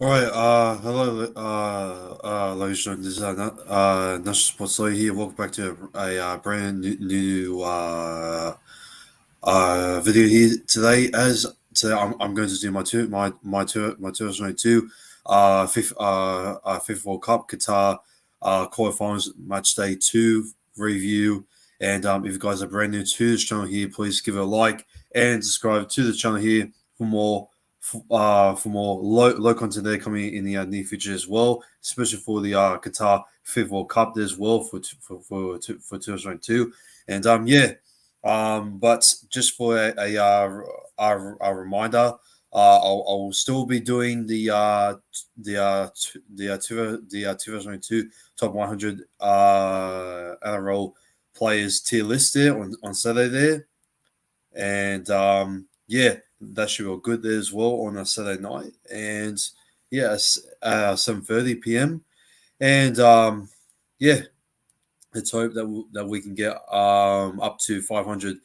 All right, hello, ladies and gentlemen. This is National Sports Lawyer here. Welcome back to a brand new video here today. As today, I'm going to do my 2022 FIFA World Cup Qatar quarterfinals match day two review. And if you guys are brand new to this channel here, please give it a like and subscribe to the channel here for more low content there coming in the near future as well, especially for the Qatar FIFA World Cup as well for 2022. And but just for a reminder, I'll still be doing the 2022 top 100 NRL players tier list there on Saturday there, and that should be good there as well on a Saturday night, and yes, 7:30 p.m. and yeah, let's hope that we can get up to 500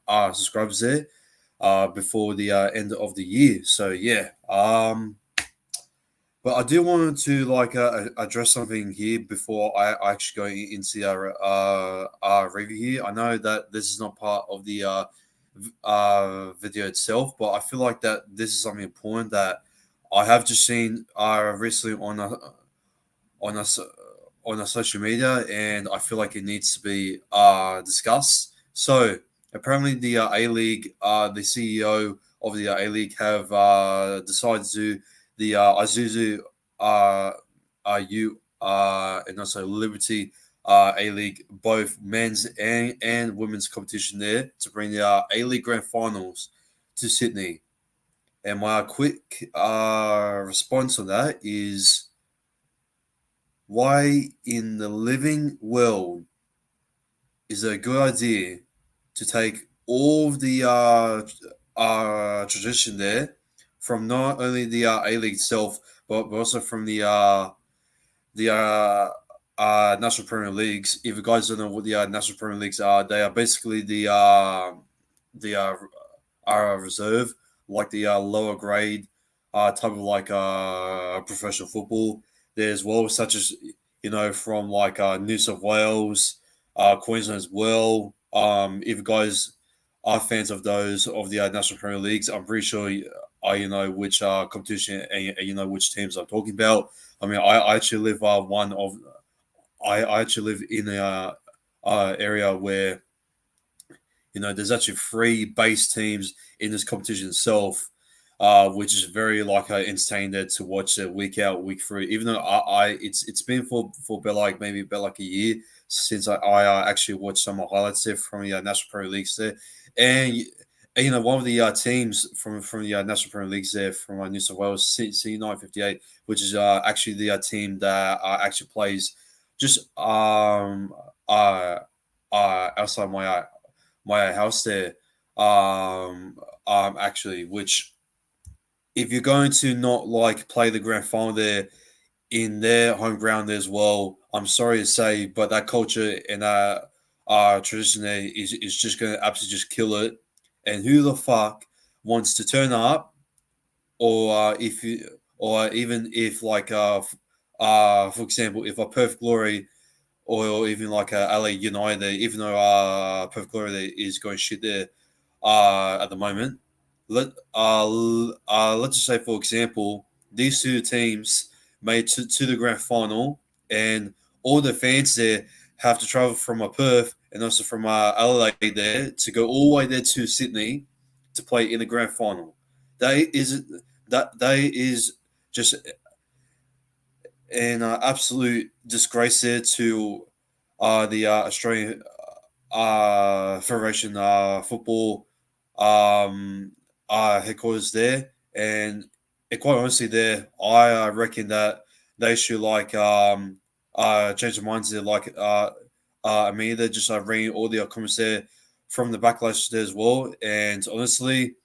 subscribers there before the end of the year. So but I do want to address something here before I actually go into our review here. I know that this is not part of the video itself, but I feel like that this is something important that I have just seen recently on a on a social media, and I feel like it needs to be discussed. So apparently, the A League, the CEO of the A League, have decided to the Isuzu U and also Liberty A League, both men's and women's competition there to bring the A League Grand Finals to Sydney. And my quick response on that is, why in the living world is it a good idea to take all of the tradition there from not only the A League itself, but also from the National Premier Leagues? If you guys don't know what the National Premier Leagues are, they are basically the reserve, like the lower grade type of professional football there as well, such as from New South Wales, Queensland as well. If you guys are fans of those of the National Premier Leagues, I'm pretty sure you know which competition and you know which teams I'm talking about. I mean, I actually live I actually live in a area where there's actually three base teams in this competition itself, which is very entertaining there to watch week out, week through. Even though it's been for maybe about like a year since I actually watched some highlights there from the National Premier Leagues there, and one of the teams from the National Premier Leagues there from New South Wales, C958, which is actually the team that actually plays just outside my house there. Actually, which if you're going to not play the grand final there in their home ground as well, I'm sorry to say, but that culture and that tradition there is just going to absolutely just kill it. And who the fuck wants to turn up, or if you, or even if for example, if a Perfect Glory or even like LA United, even though Perfect Glory there is going shit there at the moment. Let's just say, for example, these two teams made to the grand final, and all the fans there have to travel from Perth and also from LA there to go all the way there to Sydney to play in the grand final. That is just an absolute disgrace there to the Australian Federation football headquarters there, and quite honestly, there I reckon that they should change their minds there, immediately, just bringing all the comments there from the backlash there as well. And honestly,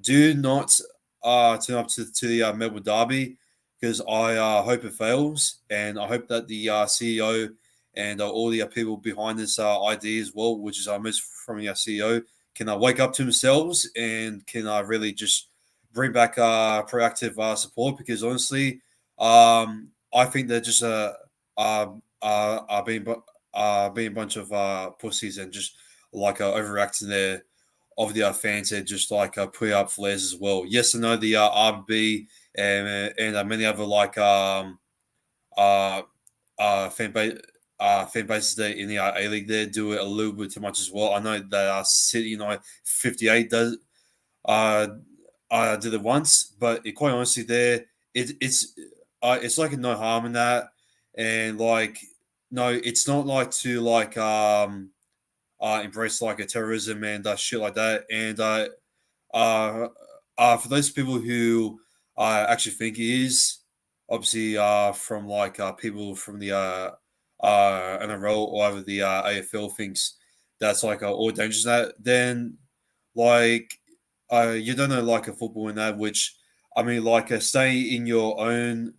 do not turn up to the Melbourne Derby, because I hope it fails, and I hope that the CEO and all the people behind this idea as well, which is most from the CEO, can wake up to themselves and can really just bring back proactive support because honestly, I think they're just being a bunch of pussies and just like overreacting there of the fans and just like putting up flares as well. Yes, I know the RB and many other like uh, fan base. Fan bases there in the A League there do it a little bit too much as well. I know that City United 58 does uh, I did it once, but quite honestly, there it's like a no harm in that, and like no, it's not like to like embrace like a terrorism and shit like that, and uh, for those people who actually think it is, obviously from like people from the NRL or over the AFL thinks that's like all dangerous that, then like you don't know like a football in that, which I mean like stay in your own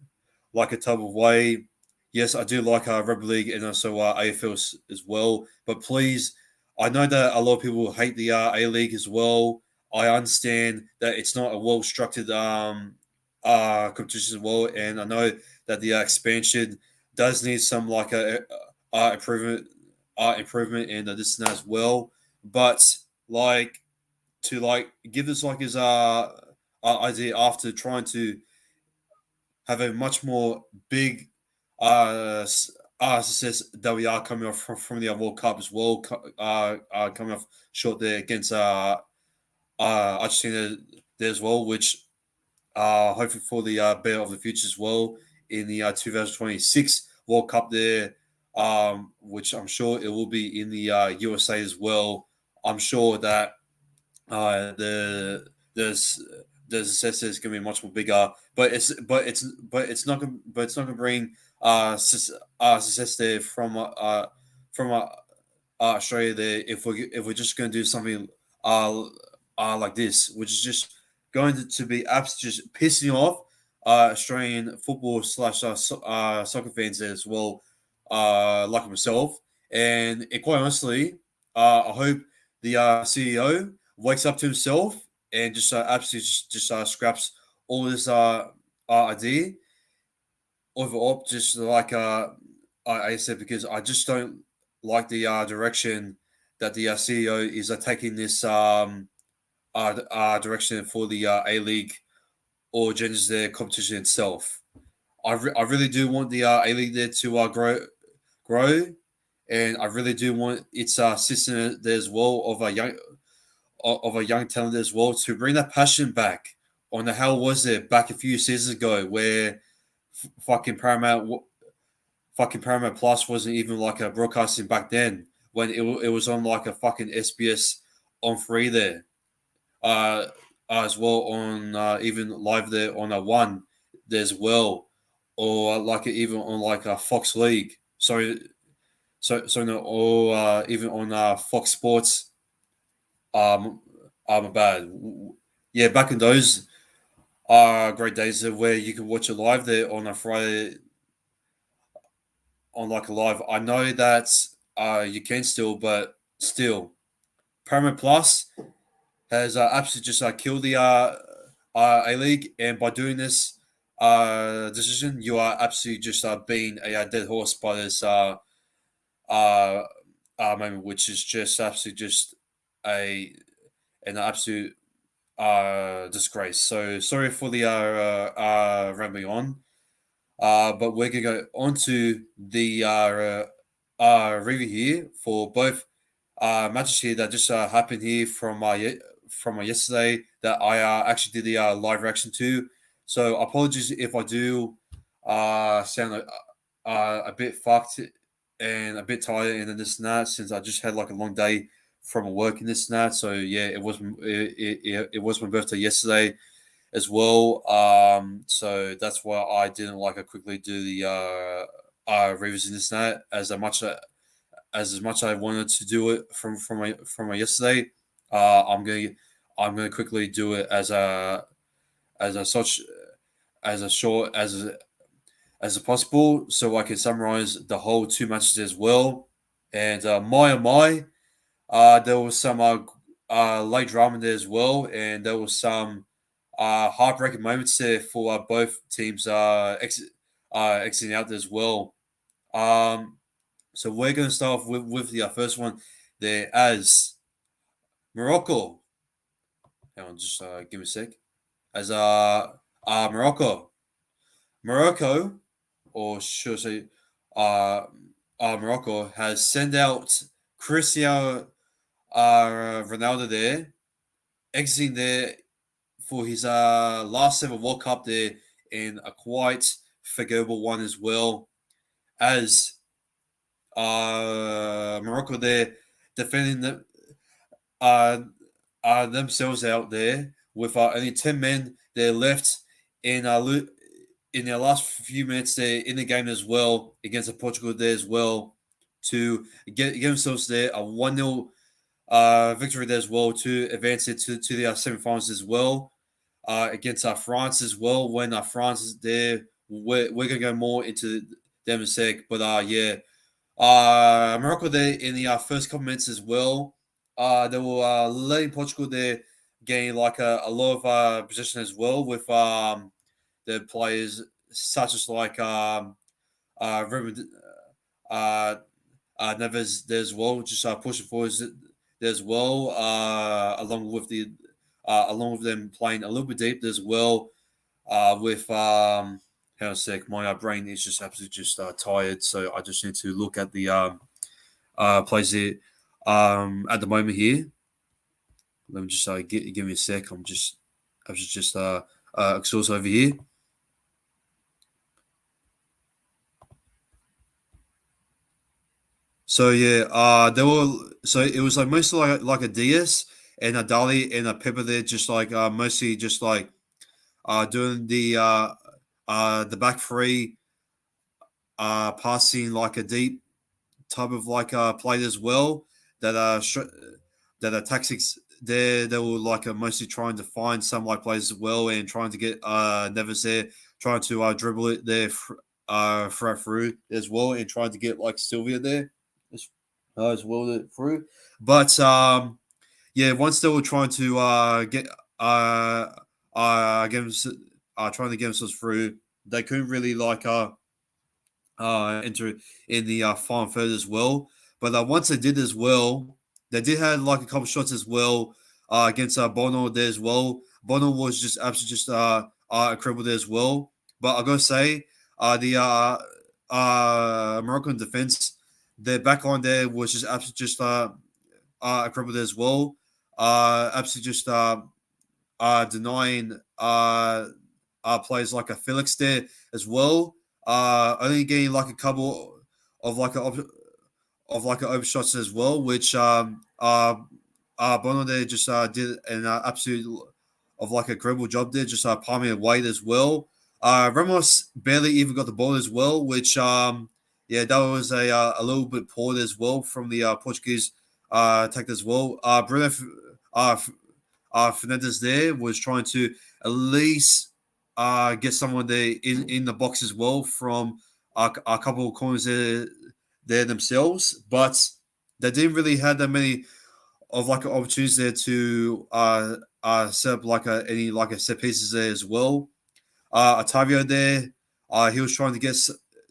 like a type of way. Yes, I do like rugby league and also AFL as well, but please, I know that a lot of people hate the A League as well. I understand that it's not a well structured competition as well, and I know that the expansion does need some like improvement and this and that as well. But like to like give this like his idea after trying to have a much more big success that we are coming off from the World Cup as well. Coming off short there against Argentina there as well, which hopefully for the better of the future as well in the 2026 World Cup there, which I'm sure it will be in the USA as well. I'm sure that there's the success is going to be much more bigger, but it's not going to bring success there from Australia there if we're just going to do something uh, like this, which is just going to be absolutely just pissing off Australian football slash soccer fans there as well, like myself, and quite honestly, I hope the CEO wakes up to himself and just absolutely just scraps all this idea overall. Just like I said, because I just don't like the direction that the CEO is taking this direction for the A League or changes their competition itself. I really do want the A League there to grow, and I really do want its system there as well of a young talent as well to bring that passion back on the hell was it back a few seasons ago where fucking Paramount Plus wasn't even like a broadcasting back then when it was on like a fucking SBS on free there as well on even live there on a one there as well or like even on like a Fox League so no or even on Fox Sports my bad. Yeah, back in those great days where you could watch it live there on a Friday on like a live. I know that you can still, but still, Paramount Plus has absolutely just killed the A League, and by doing this decision, you are absolutely just being a dead horse by this uh, moment, which is just absolutely just a an absolute disgrace. So sorry for the rambling on. But we're gonna go on to the review here for both matches here that just happened here from yesterday that I actually did the live reaction to. So apologies if I do sound like, a bit fucked and a bit tired and this and that since I just had like a long day from work and this and that. So yeah, it was my birthday yesterday as well. So that's why I didn't like quickly do the reviews in this and that as much I wanted to do it from my yesterday. I'm gonna quickly do it as a such as a short as possible so I can summarize the whole two matches as well. And my oh my, there was some late drama there as well, and there was some heartbreaking moments there for both teams exiting out as well. Um, so we're going to start off with the first one there as Morocco. Hang on, just give me a sec. As Morocco, Morocco, or should I say, uh, Morocco has sent out Cristiano Ronaldo there, exiting there for his last ever World Cup there in a quite forgettable one as well. As Morocco there defending uh, themselves out there with only 10 men there left in in their last few minutes there in the game as well against Portugal there as well to get themselves there a 1-0 victory there as well to advance it to the semi-finals as well against France as well. When France is there, we're gonna go more into them in a sec. But yeah, Morocco there in the first couple minutes as well. They were letting Portugal there gain like a lot of possession as well with the players such as like Ruben uh, Neves there as well, just pushing forward there as well, along with them playing a little bit deep as well. With hang on a sec, my brain is just absolutely just tired, so I just need to look at the plays here at the moment here. Let me just give me a sec. I was just exhausted over here. So yeah, they were so it was like mostly like a DS and a Dali and a Pepper there, just like mostly just like doing the back three, passing like a deep type of like play as well. That that are tactics there. They were like mostly trying to find some like plays as well and trying to get Neves there, trying to dribble it there through as well, and trying to get like Sylvia there as well through. But yeah, once they were trying to get get trying to get themselves through, they couldn't really like enter in the final third as well. But once they did as well, they did have like a couple shots as well against Bono there as well. Bono was just absolutely just incredible there as well. But I gotta say, the Moroccan defense, their back line there was just absolutely just incredible there as well. Absolutely just denying players like a Felix there as well. Only getting like a couple of like a overshots as well, which Bono there just did an absolute of like a incredible job there, just palming away as well. Ramos barely even got the ball as well, which yeah, that was a little bit poor as well from the Portuguese attack as well. Bruno uh, Fernandez there was trying to at least get someone there in the box as well from a couple of corners there themselves, but they didn't really have that many of like opportunities there to set up like any like a set pieces there as well. Otavio there, he was trying to get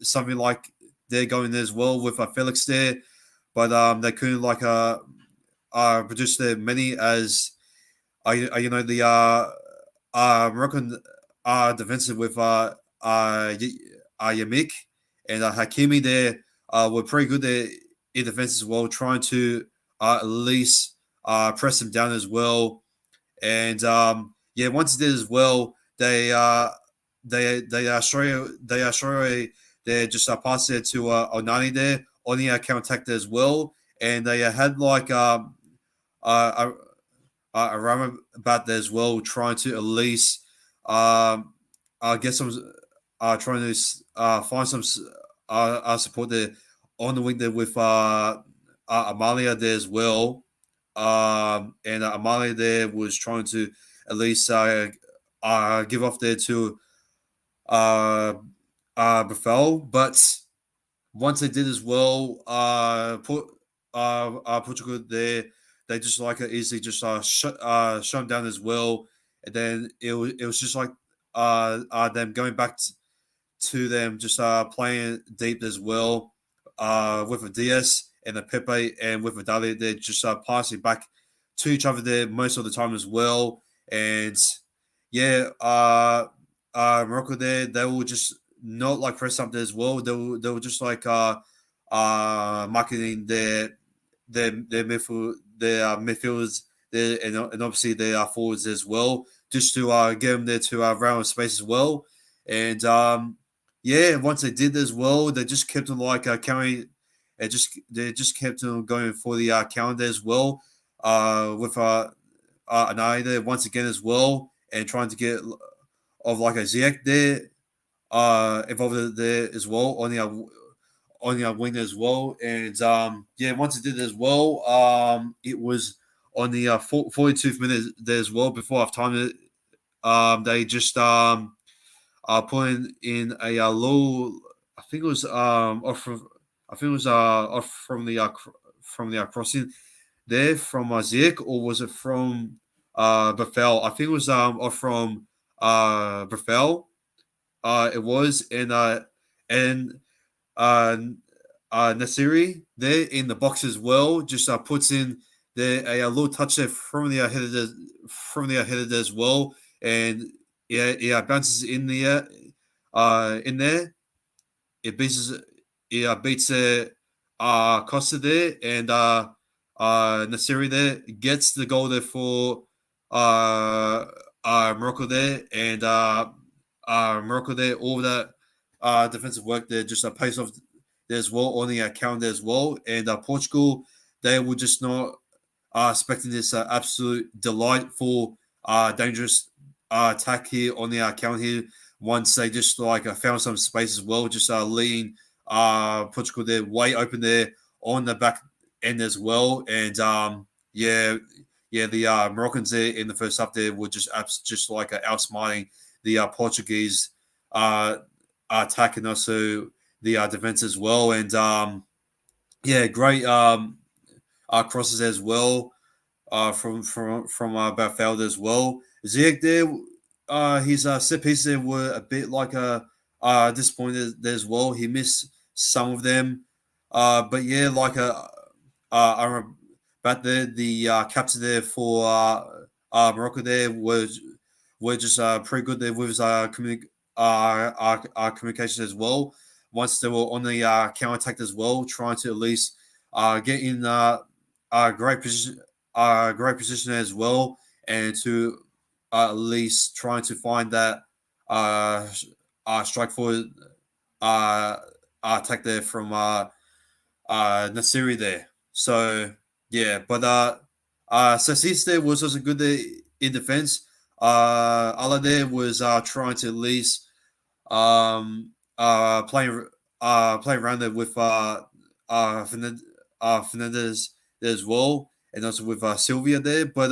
something like there going there as well with Felix there, but they couldn't like produce there many as you know the Moroccan defensive with Yamik and Hakimi there were pretty good there in defense as well, trying to at least press him down as well. And yeah, once it did as well, they just passed it to Onani there. Oni counter attacked as well, and they had like uh, around about there as well, trying to at least get some, trying to find some support there on the wing there with Amalia there as well. And Amalia there was trying to at least give off there to Buffel, but once they did as well, Portugal there, they just like easily just shut them down as well, and then it was just like them going back to them just playing deep as well with a DS and a Pepe and with a Dali. They're just passing back to each other there most of the time as well. And yeah, Morocco there, they will just not like press up there as well. They were just like marketing their midfielders there and obviously their forwards as well, just to get them there to round space as well. And yeah, once they did as well, they just kept on like carrying. They just kept on going for the calendar as well, with an eye there once again as well, and trying to get of like a Ziyech there, involved there as well on the wing as well. And yeah, once it did as well, it was on the 42th minute there as well before half time. They just putting in a low. I think it was off from. I think it was off from the crossing there from Ziyech, or was it from Buffel? I think it was off from Buffel. It was and uh, Nasiri there in the box as well. Just puts in there a little touch there from the header as well, and yeah, bounces in there. It beats Costa there, and Nasiri there gets the goal there for uh, Morocco there, and Morocco there. All that defensive work there just pays off there as well on the calendar as well, and Portugal they were just not expecting this absolute delightful, dangerous attack here on the account here. Once they just like found some space as well, just leading Portugal there way open there on the back end as well. And yeah, yeah, the Moroccans there in the first half there were just like outsmarting the Portuguese uh, attack and also the defense as well. And yeah, great crosses as well from Barfelder as well. Ziyech there, his set pieces there were a bit like disappointed there as well. He missed some of them, but yeah, like I remember back there the captain there for Morocco there were just pretty good there with his communication as well. Once they were on the counter attack as well, trying to at least get in great position as well, and to at least trying to find that strike forward uh, attack there from Nasiri there. So yeah, but Sassis there was also good there in defense. Allah there was trying to at least playing playing around there with Fernandez there as well, and also with Sylvia there. But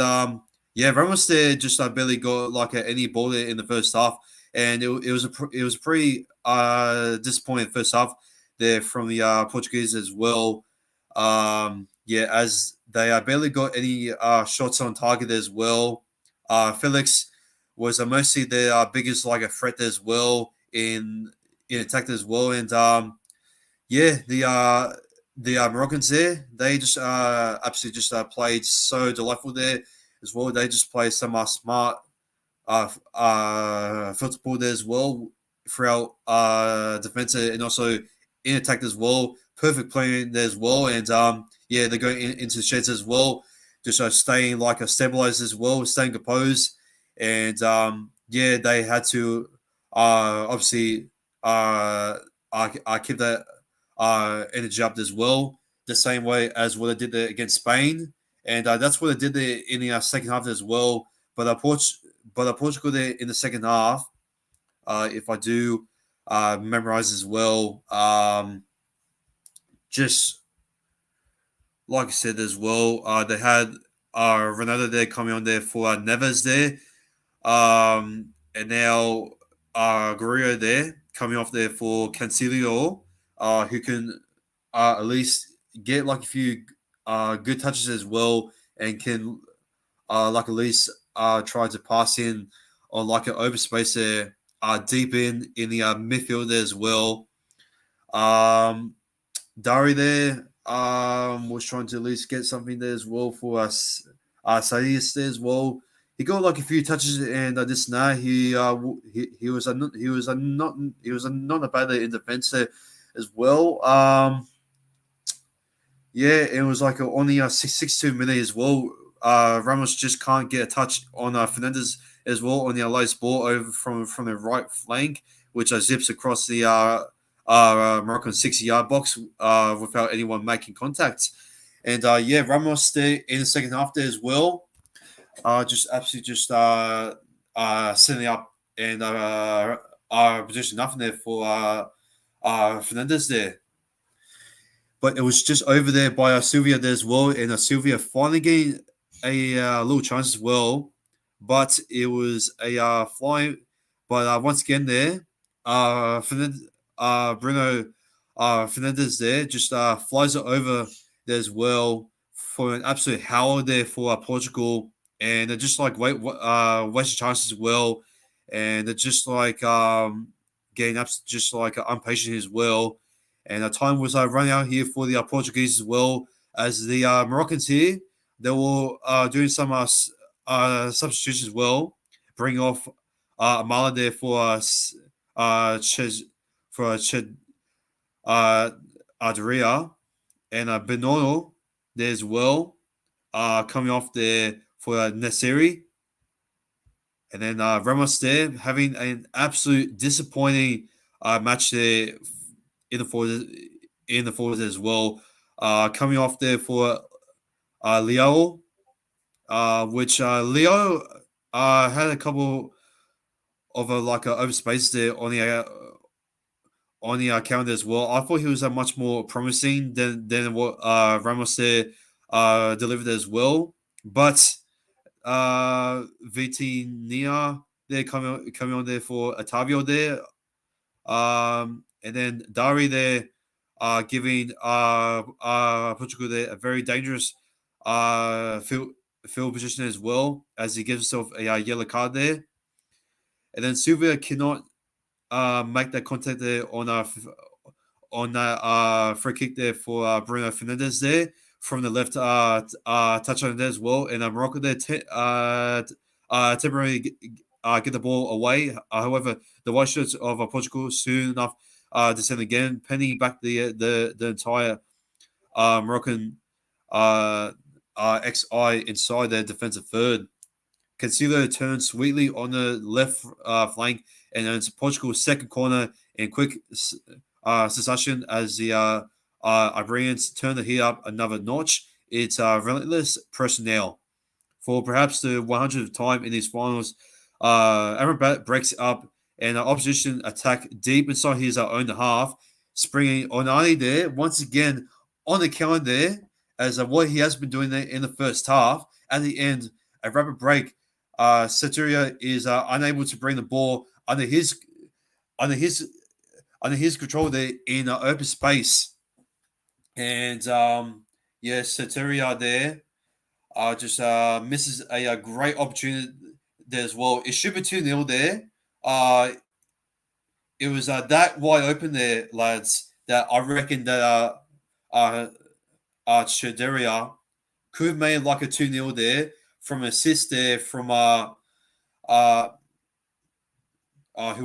yeah, Ramos there just barely got like any ball there in the first half, and it was a pretty disappointing first half there from the Portuguese as well. Yeah, as they barely got any shots on target as well. Felix was mostly their biggest like a threat as well in attack as well, and yeah, the Moroccans there, they just absolutely just played so delightful there as well. They just played some smart football there as well throughout defense and also in attack as well. Perfect playing there as well, and yeah, they're going into the sheds as well, just staying like a stabilized as well, staying composed, and yeah, they had to obviously keep that energy up as well, the same way as what they did there against Spain, and that's what they did there in the second half as well. But Portugal there in the second half, if I do memorize as well, just like I said as well, they had Ronaldo there coming on there for Neves there, and now Guerrero there coming off there for Cancelo, who can at least get like a few good touches as well, and can like at least tried to pass in on like an open space there, deep in the midfield there as well. Um, Dari there was trying to at least get something there as well for us. Sadius there as well. He got like a few touches and this now he was not a bad in defense there as well. Yeah, it was like on the 6-2 minute as well. Ramos just can't get a touch on Fernandez as well on the lowest ball over from the right flank, which zips across the Moroccan 60-yard box without anyone making contact. And yeah, Ramos there in the second half there as well. Just absolutely just setting up and position nothing there for Fernandez there. But it was just over there by Sylvia there as well, and Sylvia finally getting a little chance as well, but it was a flying. But once again, there, Bruno Fernandez there just flies it over there as well for an absolute howler there for Portugal, and they're just like wasted chances as well, and they're just like getting up, just like impatient as well. And time was running out here for the Portuguese as well as the Moroccans here. They were doing some substitutions as well, bring off Amala there for Ched Adria and Benono there as well, coming off there for Nesiri. And then Ramos there having an absolute disappointing match there in the forwards as well. Coming off there for Leo, which Leo had a couple of like overspace there on the calendar as well. I thought he was much more promising than what Ramos there delivered as well. But Vitinha there coming on there for Otavio there. And then Dari there giving Portugal there a very dangerous field position as well, as he gives himself a yellow card there. And then Silvia cannot make that contact there on that free kick there for Bruno Fernandez there from the left touch on there as well. And Morocco there temporarily get the ball away. However, the white shirts of Portugal soon enough descend again, penning back the entire Moroccan XI inside their defensive third. Cancelo turns sweetly on the left flank and earns Portugal's second corner in quick succession as the Iberians turn the heat up another notch. It's relentless personnel. For perhaps the 100th time in these finals, Aaron breaks up and opposition attack deep inside his own half, springing Onani there once again on the counter there as what he has been doing there in the first half. At the end, a rapid break. Saturia is unable to bring the ball under his control there in open space, and yeah, Saturia there just misses a great opportunity there as well. It should be 2-0 there. It was that wide open there, lads, that I reckon that Chaderia could have made like a 2-0 there from assist there from who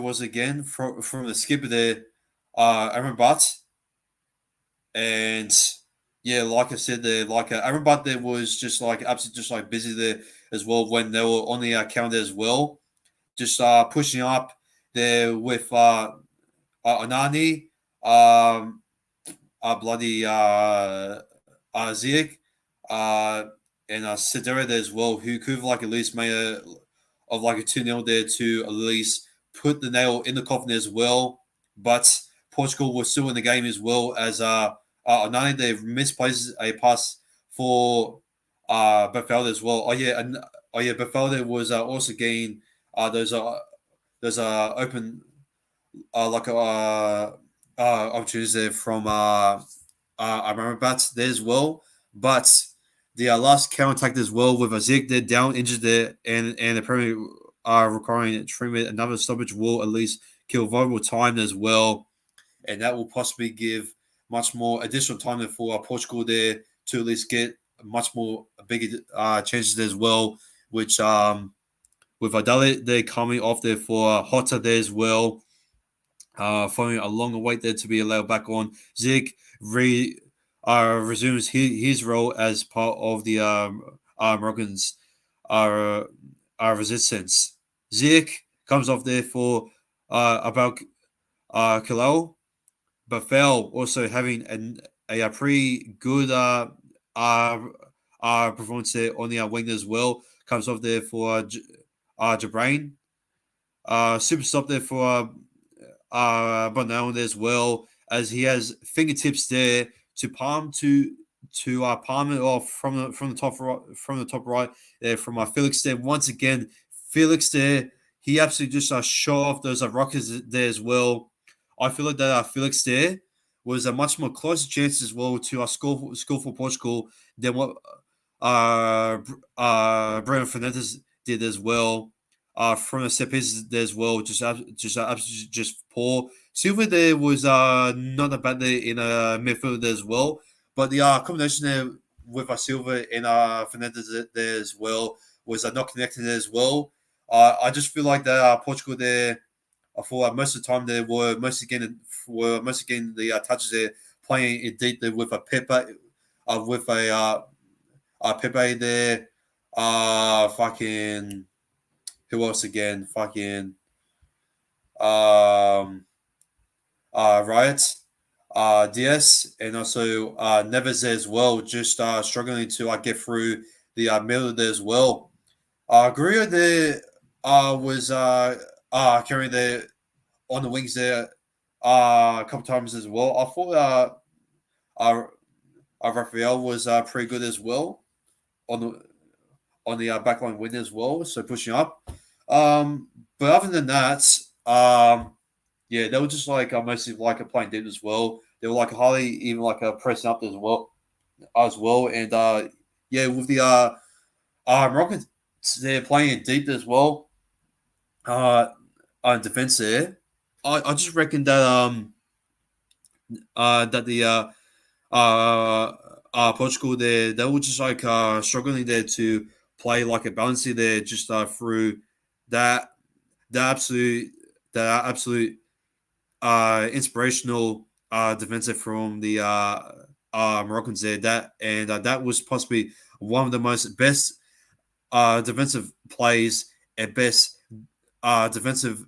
was it again from the skipper there, Aaron Butt. And yeah, like I said there, like Aaron Butt there was just like absolutely just like busy there as well when they were on the counter as well, just pushing up there with Onani, bloody Ziyech, and Sedera there as well, who could have like at least made like a 2-0 there to at least put the nail in the coffin as well. But Portugal was still in the game as well as Onani they misplaces a pass for Bafalda as well. Bafalda was also getting those open like opportunities there from Amrabat there as well. But the last counter attack as well with a Zeke there down injured there, and apparently requiring treatment. Another stoppage will at least kill valuable time as well, and that will possibly give much more additional time for Portugal there to at least get much more bigger chances as well. Which with Adale there coming off there for Hotta there as well, following a longer wait there to be allowed back on. Zeke resumes his role as part of the Moroccans' uh, resistance. Zeke comes off there for about Kalal, but Fell also having a pretty good uh, performance there on the wing as well. Comes off there for Jabrain. Super stop there for Bonal as well, as he has fingertips there to palm it off from the top right there from Felix there. Once again, Felix there, he absolutely just show off those rockets there as well. I feel like that Felix there was a much more closer chance as well to score for Portugal than what Bruno Fernandes did as well. From the set pieces there as well, just poor. Silva there was not a bad there in midfield as well, but the combination there with Silva and Fernandes there as well was not connected as well. I just feel like that Portugal there for most of the time they were mostly getting the touches there, playing it deep there with a Pepe, with a Pepe there, fucking who else again? Fucking um Riot, DS, and also Neves as well, just struggling to get through the middle there as well. Guerrero there was carrying there on the wings there a couple times as well. I thought Rafael was pretty good as well on the backline win as well, so pushing up. But other than that, yeah, they were just like mostly like a playing deep as well. They were like highly even like pressing up as well, and yeah, with the Moroccans they're playing it deep as well. On defense there, I just reckon that the Portugal they were just like struggling there to play like a balance there just through that absolute inspirational defensive from the Moroccans there. That was possibly one of the most best defensive plays and best defensive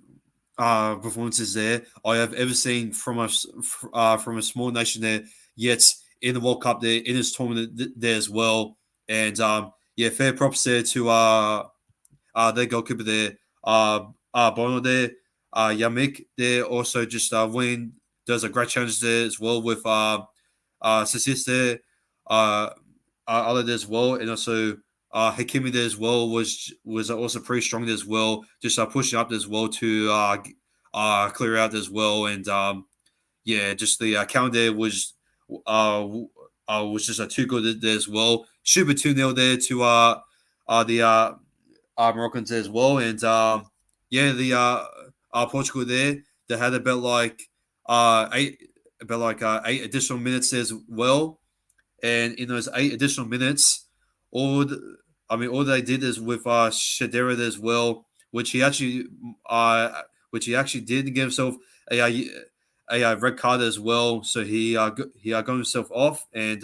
performances there I have ever seen from a small nation there. Yet in the World Cup there, in this tournament there as well, and yeah, fair props there to their goalkeeper there, Bono there, Yamik there also just winning. Does a great challenge there as well with Sassis there, other there as well, and also Hakimi there as well was also pretty strong there as well, just pushing up as well to clear out as well, and yeah, just the count there was just too good there as well. Should be 2-0 there to the Moroccans as well, and yeah, the Portugal there they had eight additional minutes as well, and in those 8 additional minutes, all they did is with Shadera as well, which he actually did give himself a red card as well, so he got himself off, and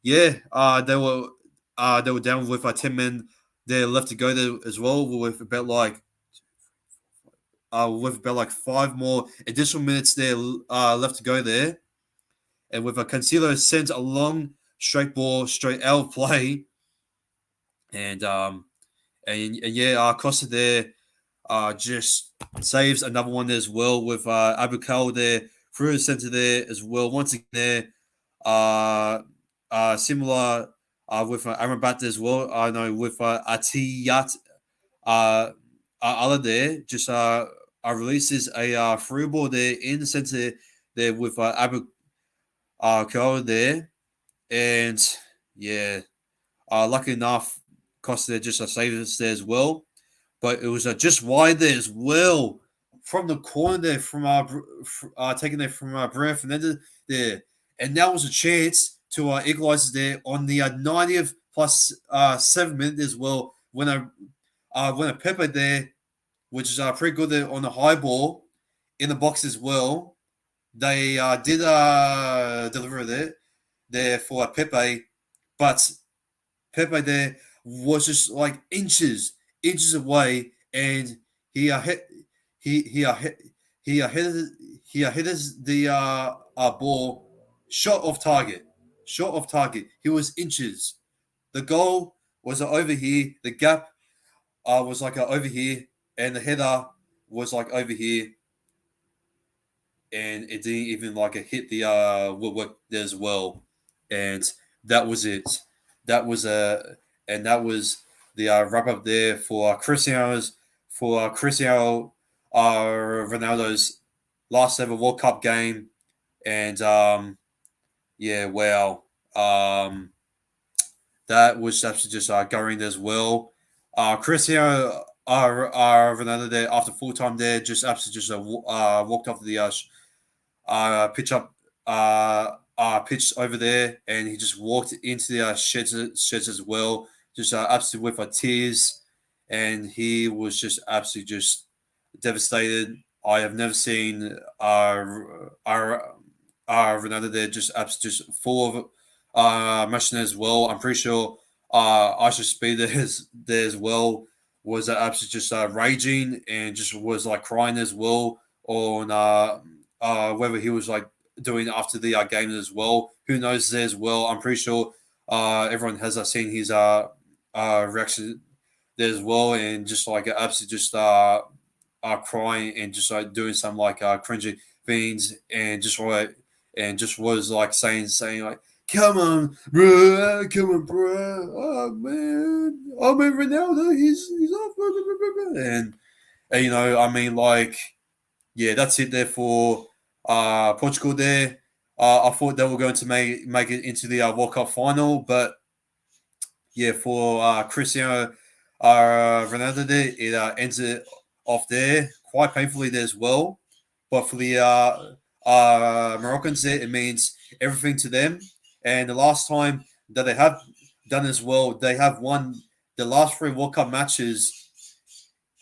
yeah, they were down with 10 men there left to go there as well, with about like 5 more additional minutes there left to go there, and with a Cancelo sends a long straight ball straight out of play, and and yeah, Costa there just saves another one as well with Abukal there through the center there as well. Once again there, similar with Amrabat as well. I know with Atiyat there just releases a free ball there in the center there with Abu there, and Yeah. Lucky enough, Costa just saved us there as well. But it was just wide there as well. From the corner there, from taking there from Bruno Fernandes there. And that was a chance to equalize there on the 90th plus 7 minutes as well. When a Pepe there, which is pretty good there on the high ball in the box as well. They did deliver there for Pepe, but Pepe there was just like inches away, and he hit he hit hit hit the ball short of target. He was inches. The goal was over here. The gap was like over here, and the header was like over here, and it didn't even like hit the woodwork there as well, and that was it. That was and that was the wrap up there for Cristiano Ronaldo's last ever World Cup game, and yeah, wow, that was actually just going as well. Cristiano Ronaldo there after full time there just absolutely just walked off the pitch up pitch over there, and he just walked into the sheds as well, just absolutely with tears, and he was just absolutely just devastated. I have never seen Ronaldo there just absolutely just full of emotion as well. I'm pretty sure I should speed there as well was absolutely just raging and just was like crying as well on whether he was like doing after the game as well. Who knows there as well? I'm pretty sure everyone has seen his reaction there as well, and just like absolutely just crying and just like doing some like cringy things, and just was like saying like, come on, bro, oh man, Ronaldo, he's off, and you know, I mean, like, yeah, that's it there for Portugal there. I thought they were going to make it into the World Cup final, but yeah, for Cristiano Ronaldo there, it ends it off there quite painfully there as well. But for the Moroccans there, it means everything to them. And the last time that they have done as well, they have won the last three World Cup matches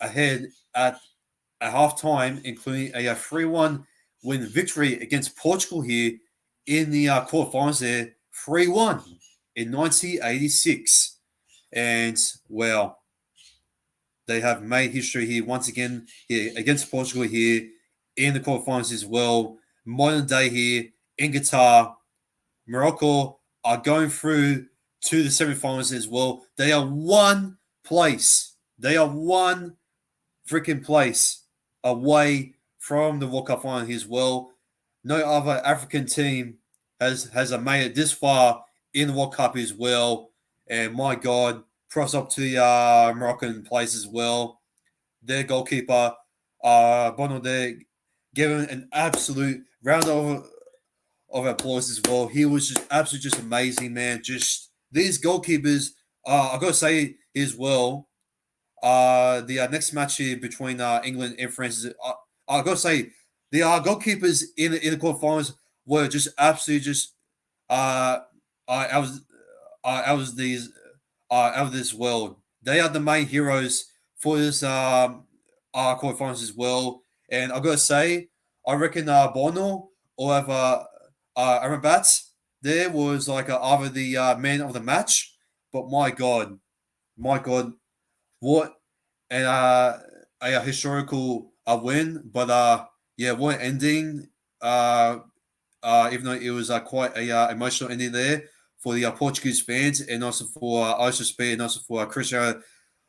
ahead at half time, including a 3-1 win victory against Portugal here in the quarterfinals there, 3-1 in 1986. And, well, they have made history here once again here against Portugal here in the quarterfinals as well. Modern day here in Qatar, Morocco are going through to the semifinals as well. They are one place. They are one freaking place away from the World Cup final as well. No other African team has made it this far in the World Cup as well. And my God, props up to the Moroccan players as well. Their goalkeeper, Bono, there, gave him an absolute round of applause as well. He was just absolutely just amazing, man. Just these goalkeepers, I got to say as well, the next match here between England and France, I got to say, the goalkeepers in the quarterfinals were just absolutely just I was out of this world. They are the main heroes for this quarterfinals as well. And I got to say, I reckon Bono or Aaron Batts there was like either the man of the match. But my God, what and a historical win. But yeah, what ending. Even though it was quite a emotional ending there for the Portuguese fans, and also for ISSB, and also for Cristiano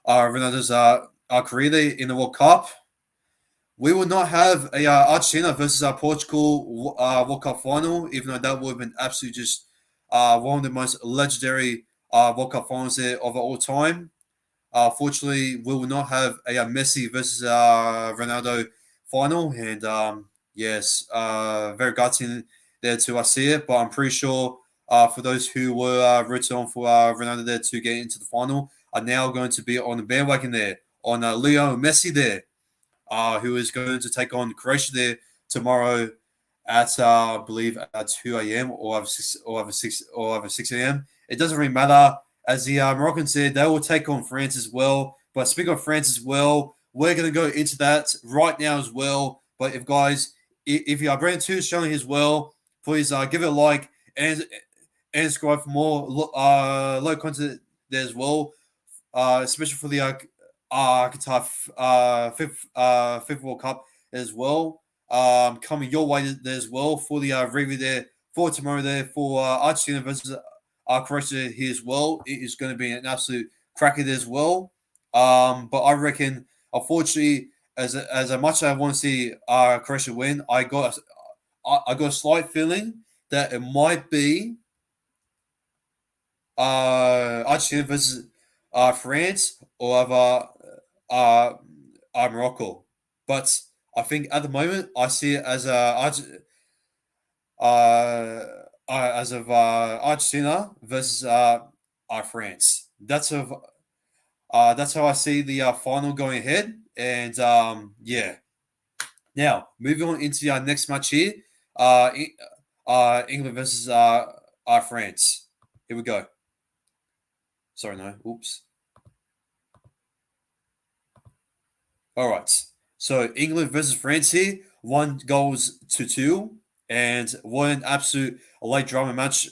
Ronaldo's career there in the World Cup. We will not have a Argentina versus Portugal World Cup final, even though that would have been absolutely just one of the most legendary World Cup finals there of all time. Fortunately, we will not have a Messi versus Ronaldo final, and yes, very gutting there to see it, but I'm pretty sure for those who were rooted on for Ronaldo there to get into the final, are now going to be on the bandwagon there on Leo Messi there, who is going to take on Croatia there tomorrow at I believe at 2 a.m. or 6 a.m. It doesn't really matter. As the Moroccans said, they will take on France as well. But speaking of France as well, we're going to go into that right now as well. But if guys, if you are brand new showing as well, please give it a like and subscribe for more low content there as well, especially for the Qatar fifth World Cup as well. Coming your way there as well for the review there for tomorrow there for Argentina versus Croatia here as well. It is going to be an absolute cracker there as well. But I reckon, unfortunately, as much as I want to see Croatia win, I got a slight feeling that it might be Argentina versus France or Morocco. But I think at the moment I see it as as of Argentina versus France. That's how I see the final going ahead. And yeah. Now moving on into our next match here, England versus France. Here we go. Sorry, no. Oops. All right. So England versus France here. 1-2, and what an absolute late drama match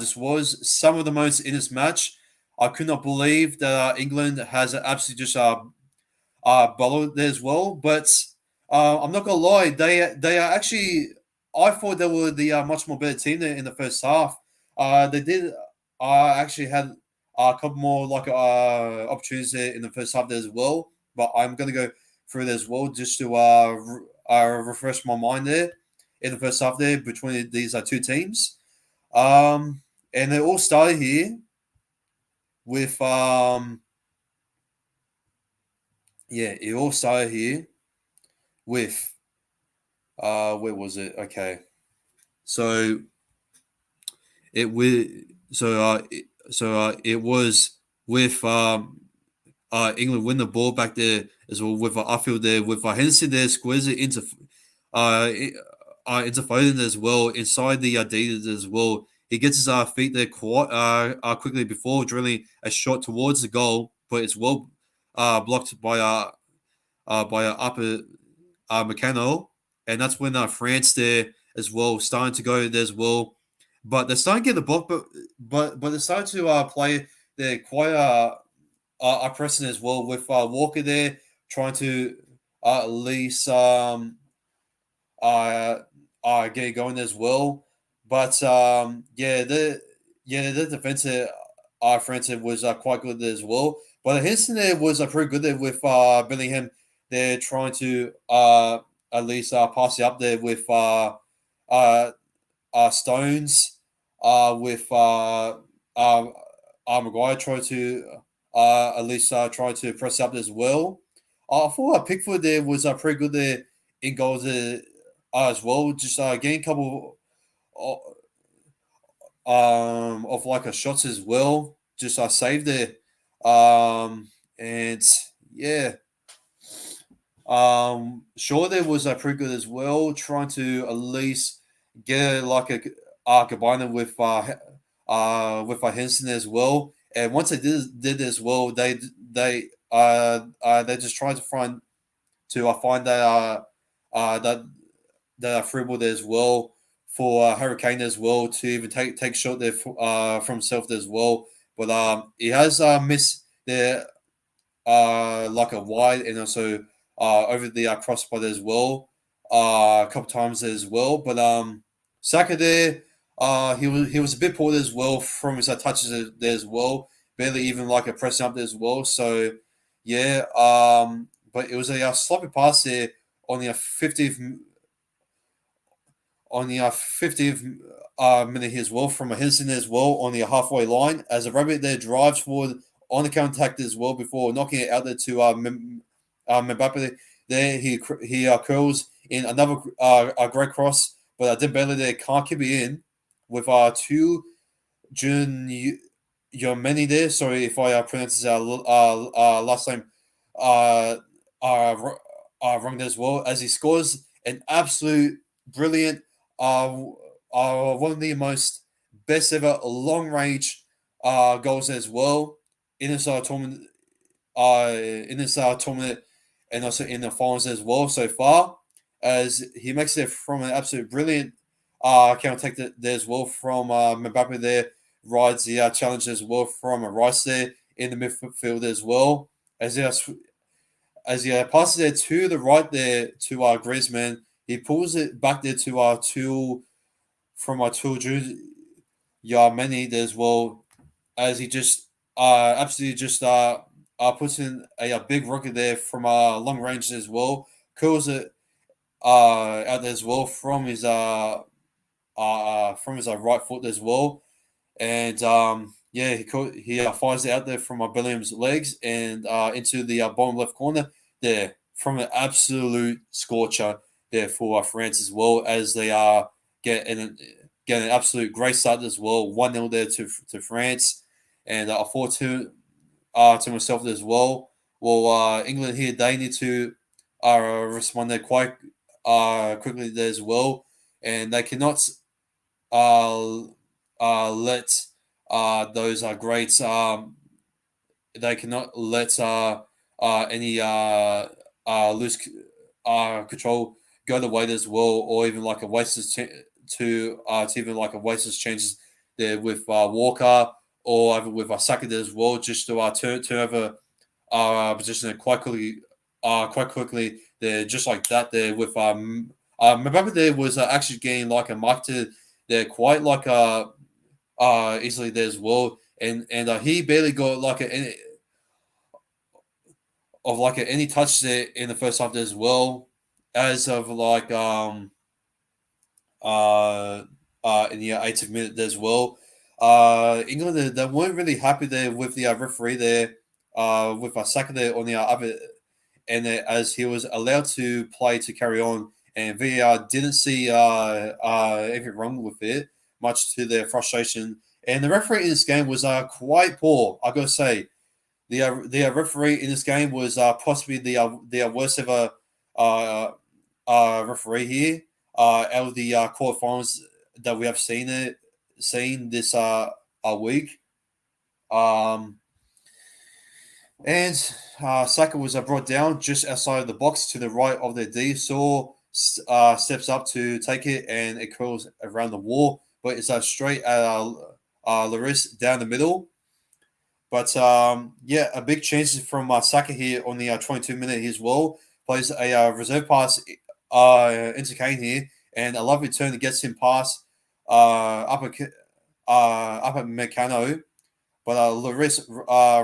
this was. Some of the moments in this match, I could not believe that England has absolutely just ballowed there as well. But I'm not gonna lie, they are actually. I thought they were the much more better team there in the first half. They did actually had a couple more like opportunities there in the first half there as well. But I'm gonna go through there as well just to refresh my mind there in the first half there between these two teams. And they all started here with it all started here with where was it? Okay. So it it was with England win the ball back there as well with Arfield there with Henderson there squares it into Foden as well inside the Adidas as well. He gets his feet there quite quickly before drilling a shot towards the goal, but it's well blocked by upper Meccano, and that's when France there as well starting to go there as well. But they're starting to get the block, but they're starting to play there quite pressing as well with Walker there trying to at least get it going as well. But the defensive offensive was quite good there as well. But Henson there was pretty good there with Bellingham there trying to at least pass it up there with Stones, with Maguire trying to at least try to press up as well. I thought Pickford there was pretty good there in goals as well. Just getting a couple of like a shots as well. Just saved there. And yeah. Sure there was pretty good as well, trying to at least get like a Cabana with Henson as well. And once they did as well, they just tried to find that free ball there as well for Hurricane as well to even take shot there from himself there as well. But he has missed there like a wide and also over the crossbar there as well a couple times as well. But Saka there, he was a bit poor there as well from his touches there as well. Barely even like a pressing up there as well. So yeah, but it was a sloppy pass there on the 50th minute here as well from a Henderson as well on the halfway line as a rabbit there drives forward on the counter attack as well before knocking it out there to Mbappe. There he curls in another a great cross, but Dembele there can't keep it in with two Jun Yomeni there. Sorry if I pronounce his last name uh, wrong there as well. As he scores an absolute brilliant, one of the most best ever long range goals as well in this tournament. In this tournament, and also in the finals as well so far, as he makes it from an absolute brilliant counter attack there as well from Mbappe there, rides the challenge as well from Rice there in the midfield as well, as he passes it to the right there to Griezmann. He pulls it back there to Tool Yarmeni there as well, as he just absolutely just puts in a big rocket there from long range as well, curls it out there as well from his right foot as well, and yeah, he fires it out there from Bellingham legs and into the bottom left corner there from an absolute scorcher there for France as well, as they get an get an absolute great start as well. 1-0 there to France, and I thought to myself as well. Well, England here, they need to respond there quite quickly there as well, and they cannot uh, let those greats. They cannot let any loose control go the way as well, or even like a wasted to even like a wasted changes there with Walker, or even with Saka there as well, just to turn over position quite quickly there, just like that there with Mbappe there was actually getting like a marketed there quite like easily there as well, and he barely got like any touch there in the first half there as well, as of like in the 80th minute there as well. England they weren't really happy there with the referee there, with Saka there on the other, and as he was allowed to play to carry on, and VAR didn't see anything wrong with it, much to their frustration. And the referee in this game was quite poor, I gotta say. The referee in this game was possibly the worst ever referee here out of the quarterfinals that we have seen this week. Um, and Saka was brought down just outside of the box to the right of the D. Saw steps up to take it, and it curls around the wall, but it's straight at Lloris down the middle. But yeah, a big chance from Saka here on the 22 minute as well. Plays a reserve pass into Kane here, and a lovely turn that gets him past up at Meccano. But Lloris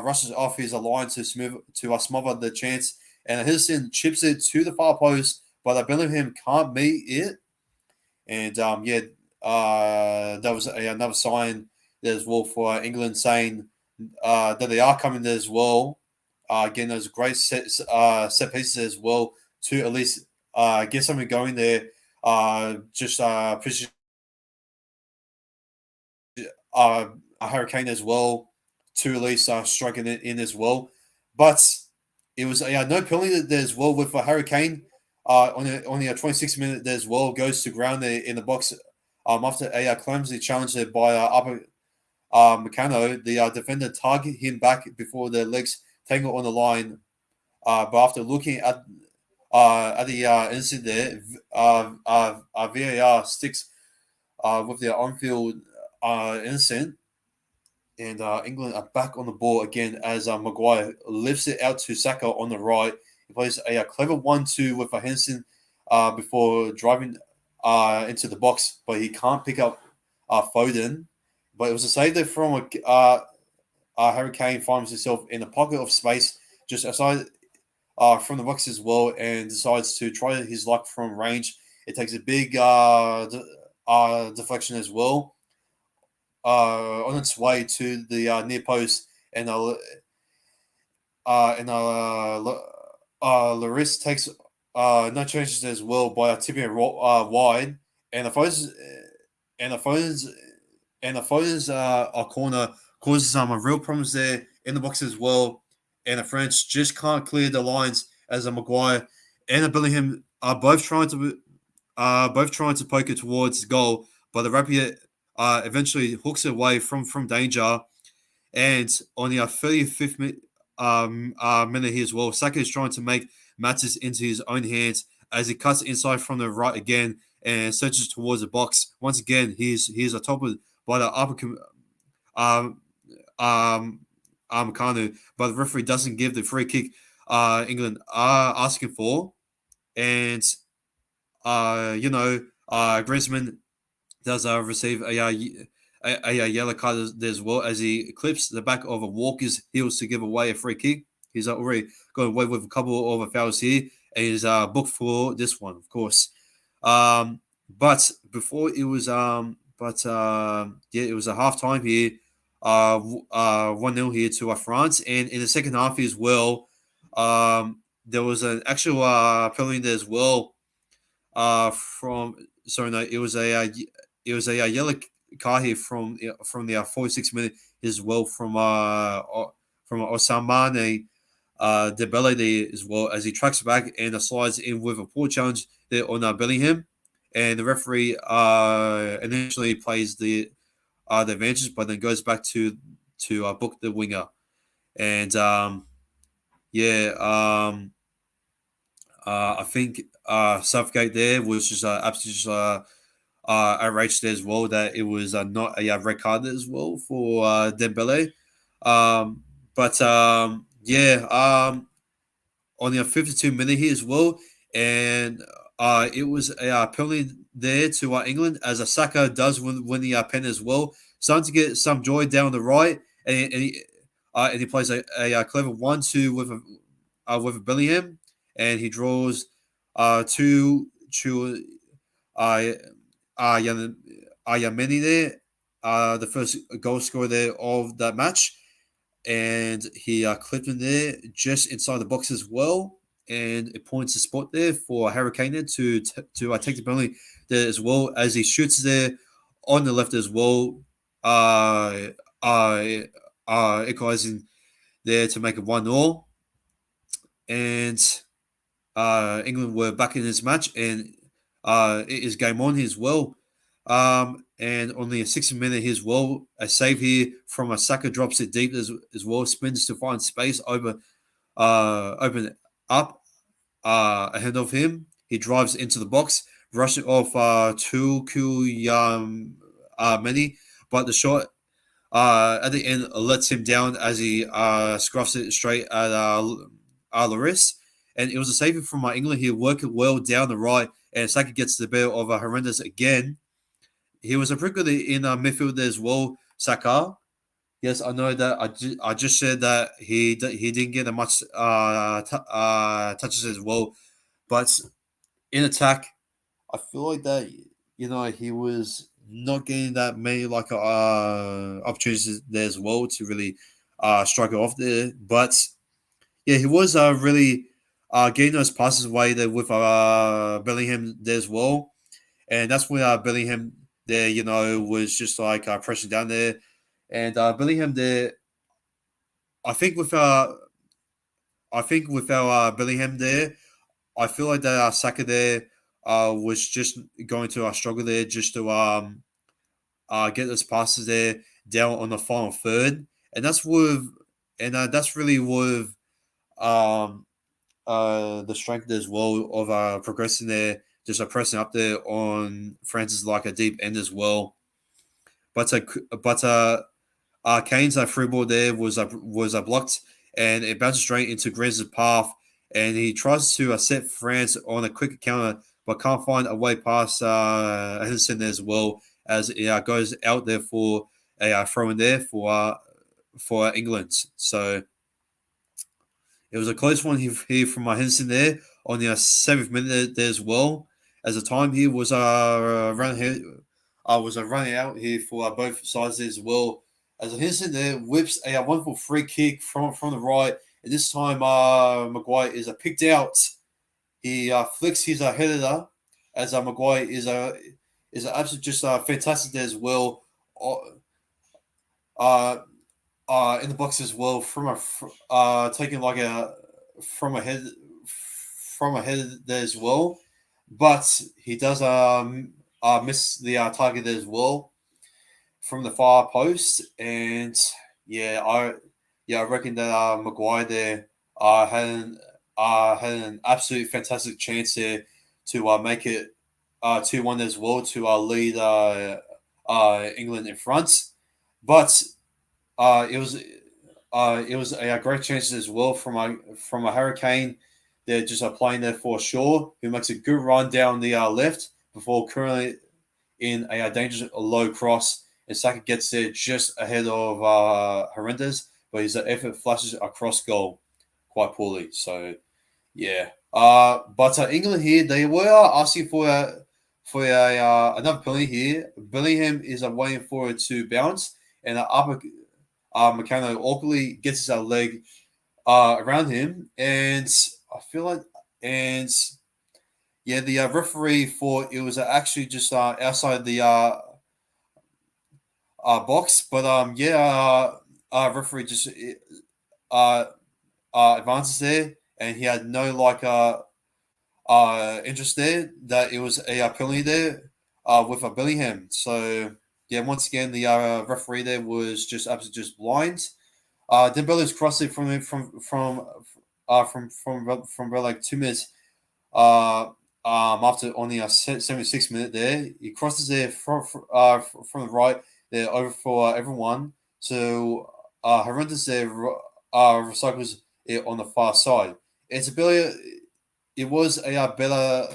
rushes off his line to smother the chance, and Henderson chips it to the far post, but Bellingham can't meet it. And yeah, that was another sign there as well for England, saying that they are coming there as well. Getting those great set pieces as well to at least get something going there. Just push a Hurricane as well to at least striking it in as well. But it was no penalty there as well with a Hurricane on the 26th minute there as well, goes to ground there in the box after a clumsy challenge there by Upper Meccano. The defender target him back before the legs tangle on the line. But after looking at the incident there, VAR sticks with the on-field incident, and England are back on the ball again as Maguire lifts it out to Saka on the right. He plays a clever 1-2 with a Henderson before driving into the box, but he can't pick up Foden. But it was a save there from Hurricane finds himself in a pocket of space just outside from the box as well, and decides to try his luck from range. It takes a big deflection as well on its way to the near post, and Lloris takes no changes as well by tipping it wide, and the phones and the photos our corner causes some real problems there in the box as well. And the French just can't clear the lines as a Maguire and a Bellingham are both trying to poke it towards goal, but the Rapier eventually hooks it away from danger. And on the 35th minute here as well, Saka is trying to make matters into his own hands as he cuts inside from the right again and searches towards the box. Once again, he's atop of by the upper um, um, Kanu, but the referee doesn't give the free kick England are asking for. And, Griezmann does receive a yellow card as well as he clips the back of a Walker's heels to give away a free kick. He's already got away with a couple of fouls here and he's booked for this one, of course. But before it was, it was a half time here, 1-0 here to France. And in the second half as well, there was an actual penalty there as well from sorry no it was a yellow card here from the 46 minute as well from Osamane Dembele there as well as he tracks back and slides in with a poor challenge there on Bellingham, and the referee initially plays the advantage but then goes back to book the winger. And yeah I think Southgate there was just absolutely just outraged as well that it was not a red card as well for Dembele. But on the 52 minute here as well, and it was a penalty there to England as a Saka does win the pen as well. Starting to get some joy down the right, and he plays a clever 1-2 with a Bellingham, and he draws to uh, Ayameni there, the first goal scorer there of that match, and he clipped him there just inside the box as well, and it points a spot there for Harry Kane to take the penalty there as well as he shoots there on the left as well, equalizing there to make it 1-0, and England were back in this match, and it is game on here as well. And only a 60 minute here as well. A save here from a Saka drops it deep as well, spins to find space open up ahead of him. He drives into the box, rushing off to Many, but the shot at the end lets him down as he scruffs it straight at Lloris. And it was a saving from England here, working well down the right, and Saka gets the better of Horrendous again. He was a pretty good in midfield as well, Saka. Yes, I know that. I just said that he didn't get much touches as well, but in attack, I feel like that he was not getting that many opportunities there as well to really strike it off there. But yeah, he was really getting those passes away there with Bellingham there as well, and that's when Bellingham there was just pressing down there, and Bellingham there. I think with our Bellingham there, I feel like that Saka there was just going to struggle there just to get those passes there down on the final third, and that's that's really with the strength as well of progressing there, just pressing up there on France's a deep end as well. But Kane's free ball there was blocked, and it bounces straight into Griezmann's path, and he tries to set France on a quick counter, but can't find a way past Henderson as well as it goes out there for a throw in there for England. So it was a close one here from Henderson there on the 7th minute there as well, as the time here was running out here for both sides as well. As Henderson there whips a wonderful free kick from the right, and this time Maguire is picked out. He flicks his header as Maguire is absolutely just fantastic there as well uh, in the box as well from taking like a from a head from a head there as well, but he does miss the target there as well from the far post, and yeah, I reckon that Maguire there had an absolute fantastic chance there to make it 2-1 as well to lead England in front, but it was a great chance as well from a Hurricane. They're just playing there for Shaw, who makes a good run down the left before currently in a dangerous low cross. And Saka gets there just ahead of Horrendous, but his effort flashes across goal quite poorly. So yeah, but England here they were asking for another penalty here. Bellingham is waiting for it to bounce, and upper McKenna awkwardly gets his leg around him, and I feel like, and yeah, the referee thought it was actually just outside the box, but referee just uh, advances there, and he had no interest there that it was a penalty there with a Bellingham. So yeah, once again the referee there was just absolutely just blind. Dembele's crossed it from about like 2 minutes after on the 76th minute there. He crosses there from the right there over for everyone. So Horrendous there recycles it on the far side. It's a better, it was a better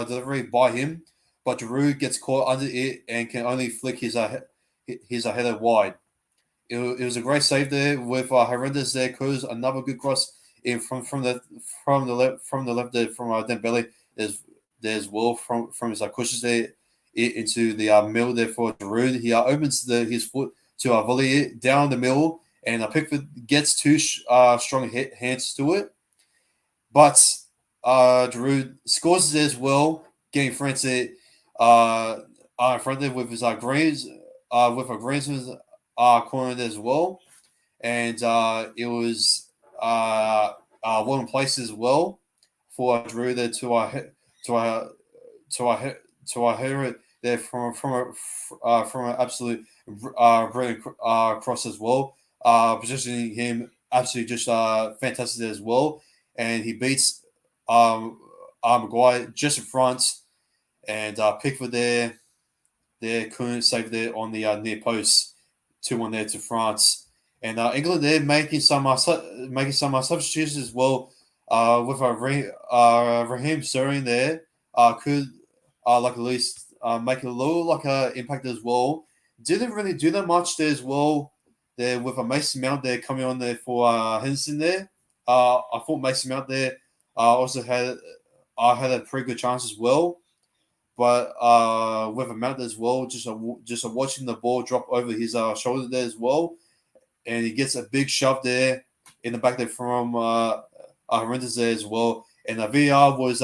delivery by him, but Giroud gets caught under it and can only flick his header wide. It was a great save there with Horrendous there, cause another good cross in from the left there from Dembele. There's well from his cushions there into the middle there for Giroud. He opens his foot to volley it down the middle, and Pickford gets two strong hands to it, but Giroud scores it as well, getting France in front there with his greens with a greens corner as well, and it was well in place as well for Drew there to hear it there from an absolute brilliant cross as well, positioning him absolutely just fantastic as well, and he beats Maguire just in front, and Pickford there couldn't save there on the near post. 2-1 there to France. And England there making some substitutions as well with Raheem Sterling there could like at least make a little like impact as well. Didn't really do that much there as well. There with a Mason Mount there coming on there for Henderson there. I thought Mason Mount there also had a pretty good chance as well, but with a Mount as well, just watching the ball drop over his shoulder there as well, and he gets a big shove there in the back there from Horrendous there as well, and the VR was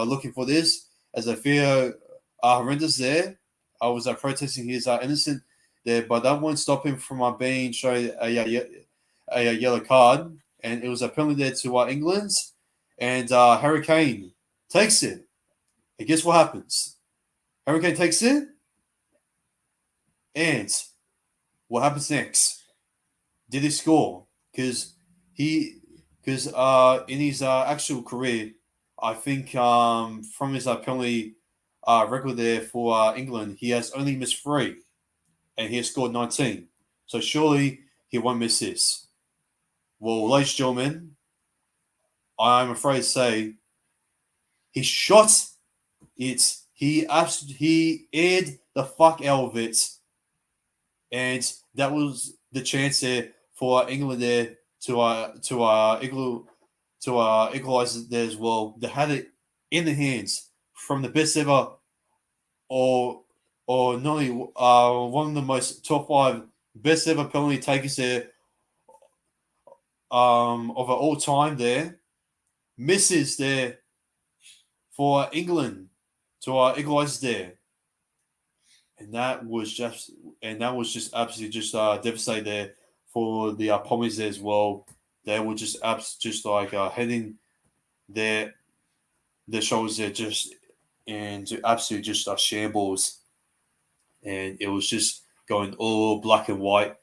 looking for this as a Theo Horrendous there. I was protesting his innocent there, but that won't stop him from being shown a yellow card, and it was a penalty there to England, and Harry Kane takes it. And guess what happens? Hurricane takes it, and what happens next? Did he score? Because in his actual career, I think from his penalty record there for England, he has only missed 3, and he has scored 19. So surely he won't miss this. Well, ladies and gentlemen, I'm afraid to say he shot it. He aired the fuck out of it, and that was the chance there for England there to equalize there as well. They had it in the hands from the best ever, or not only one of the most top 5 best ever penalty takers there of all time there, misses there for England to equalize there. and that was just absolutely just devastating there for the Pommies there as well. They were just like heading their shoulders there just into absolute just shambles, and it was just going all black and white,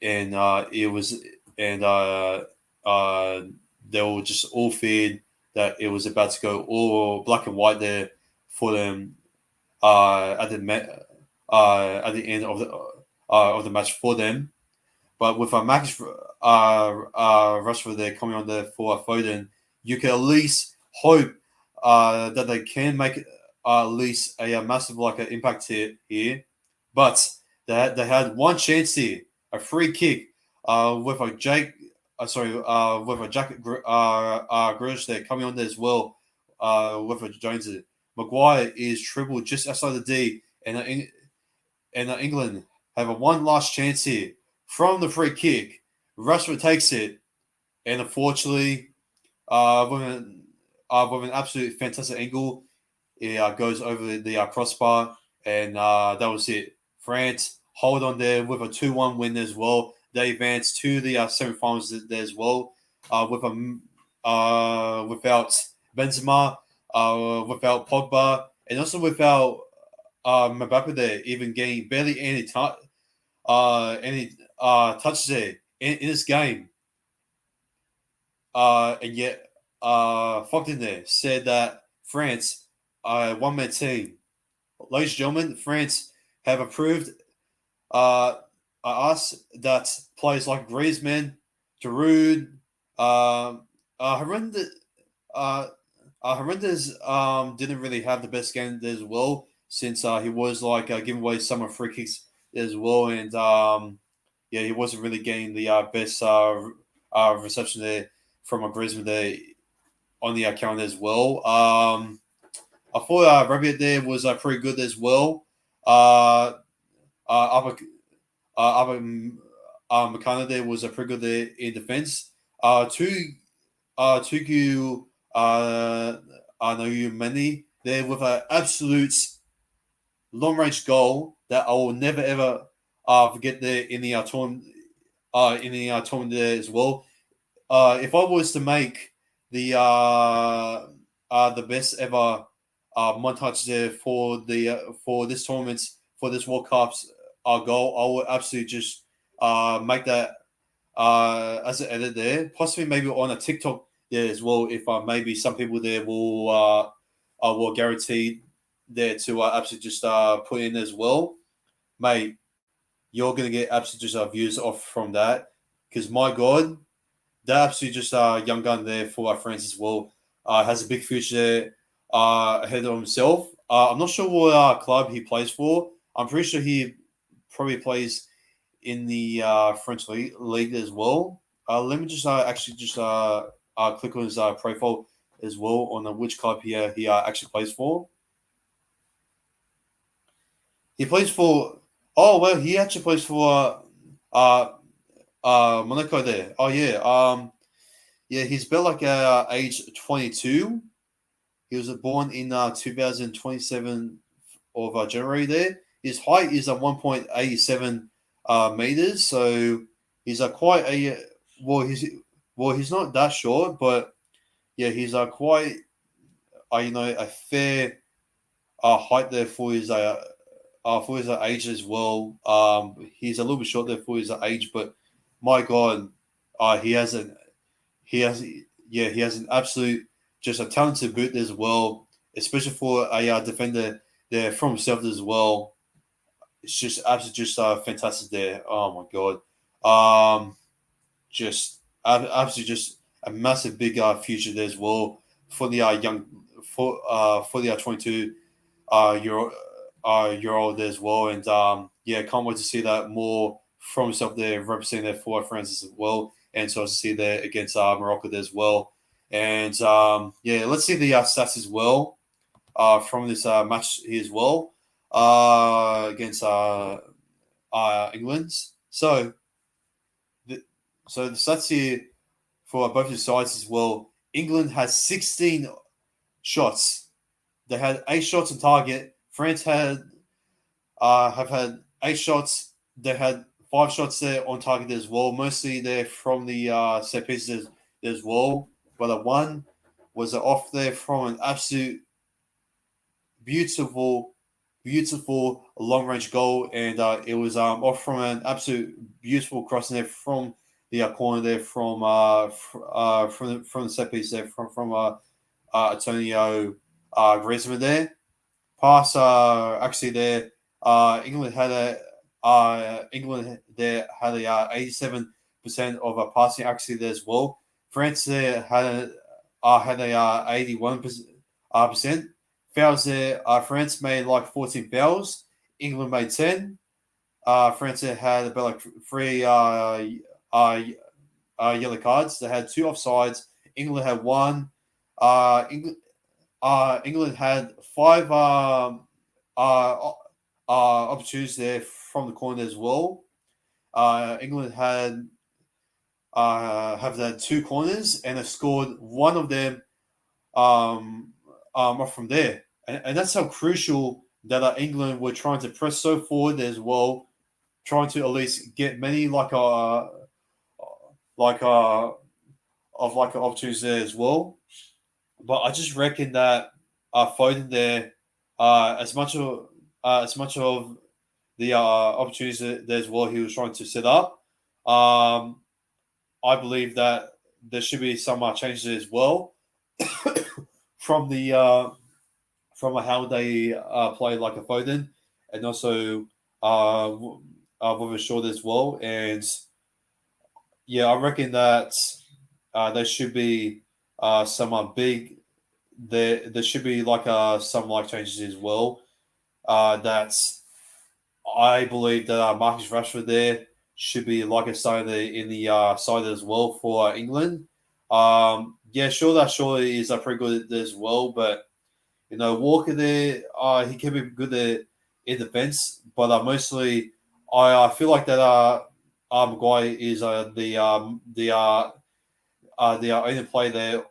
and it was and uh, they were just all feared that it was about to go all black and white there for them at the end of the match for them. But with Max Rashford there coming on there for Foden, you can at least hope that they can make at least a massive like impact here. But they had one chance here, a free kick with a with a Jack Grealish there coming on there as well with a Jones. Maguire is tripled just outside the D, and England have a one last chance here from the free kick. Rashford takes it, and unfortunately, with an absolute fantastic angle, it goes over the crossbar, and that was it. France hold on there with a 2-1 win as well. They advance to the semi-finals there as well, without Benzema, without Pogba, and also without Mbappe there even getting barely any touches there in this game. And yet, Fogden there said that France, one-man team. Ladies and gentlemen, France have approved us that players like Griezmann, Giroud, Hernandez, Hernandez didn't really have the best game as well, since he was like giving away some free kicks as well, and yeah, he wasn't really getting the best reception there from a Griezmann there on the account as well. I thought Rabiot there was pretty good as well. Makana there was pretty good there in defense. Tuku I know you many there with an absolute long range goal that I will never ever forget there in the tournament there as well. If I was to make the best ever montage there for this tournament, for this World Cup's goal, I would absolutely just make that as an edit there, possibly maybe on a TikTok there as well. If maybe some people there will guarantee there to absolutely just put in as well, mate. You're gonna get absolutely just views off from that, because my God, that absolutely just young gun there for our friends as well. Has a big future there ahead of himself. I'm not sure what club he plays for. I'm pretty sure he probably plays in the French league as well. Let me just actually just click on his profile as well on which club he actually plays for. He plays for. Oh well, he actually plays for Monaco there. Oh yeah. Yeah, he's built like age 22. He was born in 2027 of January there. His height is 1.87 meters, so he's quite a he's not that short, but yeah, he's quite a fair height there for his age as well. He's a little bit short there for his age, but my God, he has an absolute just a talented boot as well, especially for a defender there from himself as well. It's just absolutely just fantastic there. Oh my God, just absolutely just a massive big future there as well for the young for the 22 year old there as well, and yeah, can't wait to see that more from himself there representing their four friends as well, and so to see there against Morocco there as well, and yeah, let's see the stats as well from this match here as well against England. So the stats here for both the sides as well. England has 16 shots. They had 8 shots on target. France had have had 8 shots. They had 5 shots there on target as well. Mostly they're from the set pieces as well. But the one was off there from an absolute beautiful, beautiful long range goal, and it was off from an absolute beautiful crossing there from the corner there from the set piece there from Antonio Griezmann there. Pass actually there. England there had a 87% of a passing accuracy there as well. France there had a 81%. Fouls there. France made like 14 fouls. England made 10. France there had about like three yellow cards. They had 2 offsides. England had 1. England had 5 opportunities there from the corner as well. England have had 2 corners and have scored one of them off from there, and that's how crucial that England were trying to press so forward as well, trying to at least get many opportunities there as well. But I just reckon that Foden there, as much of the opportunities there as well he was trying to set up. I believe that there should be some changes as well from the from how they play like a Foden, and also with a short as well. And yeah, I reckon that there should be some big. There should be some changes as well. That's I believe that Marcus Rashford there should be like a starter in the side as well for England. Yeah, sure, that surely is pretty good as well, but Walker there, he can be good there in defense, but mostly I feel like that Maguire is the only player there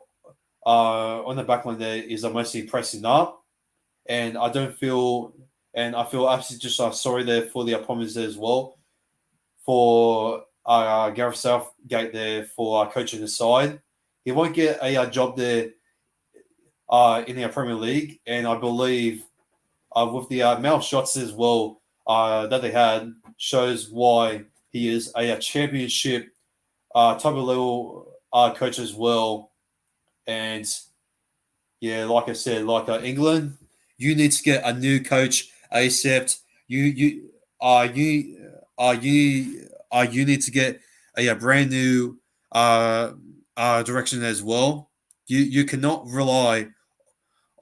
on the back line there is mostly pressing up, and I feel absolutely just sorry there for the opponents there as well, for Gareth Southgate there for coaching the side. He won't get a job there in the Premier League, and I believe with the amount of shots as well that they had shows why he is a championship type of level coach as well. And yeah, like I said, England, you need to get a new coach ASAP. You need to get a brand new direction as well. You cannot rely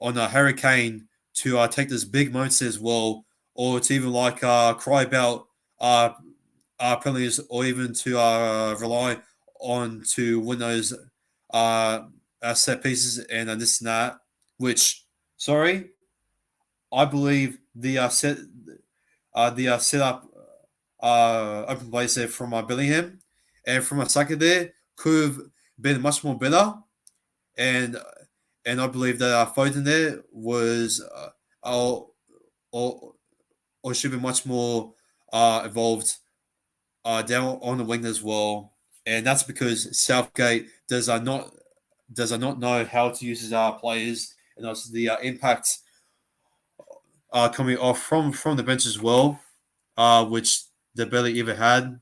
on a Hurricane to take this big moments as well, or to even cry about penalties, or even to rely on to win those set pieces and this and that. Which, sorry, I believe the set up open place there from Bellingham and from Saka there could have been much more better, and I believe that Foden there was or should be much more involved down on the wing as well, and that's because Southgate does not know how to use his players, and also the impact coming off from the bench as well, which they barely ever had